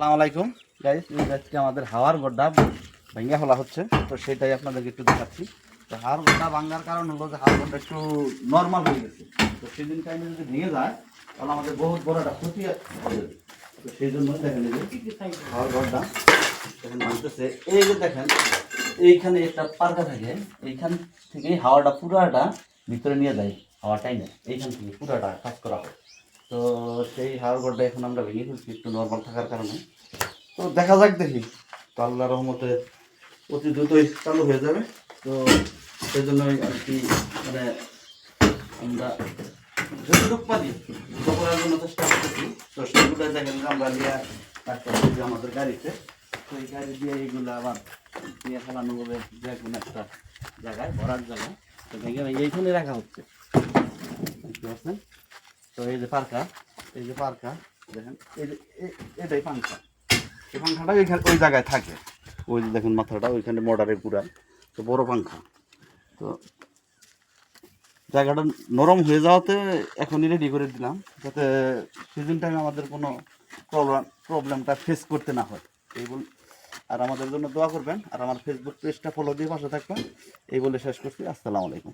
আসসালামু আলাইকুম গাইস, আজকে আমাদের হাওয়ার গড্ডা ভেঙে ফেলা হচ্ছে। তো সেটাই আপনাদেরকে একটু দেখাচ্ছি। তো হাওয়ার গড্ডা ভাঙার কারণ হলো যে হাওয়ার গড্ডা একটু নর্মাল হয়ে গেছে। তো সেদিন টাইমে যদি ভেঙে যায় তাহলে আমাদের বহুত বড় একটা ক্ষতি হবে। তো সেই জন্য দেখেন এই যে হাওয়ার গড্ডা দেখেন ভাঙতেছে। এই যে দেখেন এইখানে একটা পার্কা থাকে, এইখান থেকে হাওয়াটা পুরাটা ভিতরে নিয়ে যায়, হাওয়াটাই না এইখান থেকে পুরাটা কাজ করা হয়। তো সেই হাওয়ার গড্ডা এখন আমরা ভেঙে ফেলছি একটু নর্মাল থাকার কারণে। তো দেখা যাক, দেখি তো আল্লাহ রহমতে অতি দ্রুতই চালু হয়ে যাবে। তো সেই জন্যই আর কি মানে আমরা যতটুকু পারি দ্রুত করার জন্য চেষ্টা করতেছি। তো সেগুলো দেখেন যে আমরা নিয়ে রাখতেছি যে আমাদের গাড়িতে। তো এই গাড়ি দিয়ে এইগুলো আবার নিয়ে ফেলানো হবে যে কোনো একটা জায়গায়, ভরার জায়গায়। তো ভেঙে ভেঙে এইখানে রাখা হচ্ছে, বুঝতে পারছেন? তো এই যে পার্কা, এই যে পার্কা দেখেন, এই যে এটাই পাঙ্খা। এই পাঙ্খাটা ওই জায়গায় থাকে, ওই যে দেখুন মাথাটা ওইখানে মর্ডারের পুরা। তো বড় পাঙ্খা। তো জায়গাটা নরম হয়ে যাওয়াতে এখনই রেডি করে দিলাম, যাতে সিজন টাইমে আমাদের কোনো প্রবলেমটা ফেস করতে না হয় এই বল। আর আমাদের জন্য দোয়া করবেন, আর আমার ফেসবুক পেজটা ফলো দিয়ে পাশে থাকবেন। এই বলে শেষ করছি। আসসালামু আলাইকুম।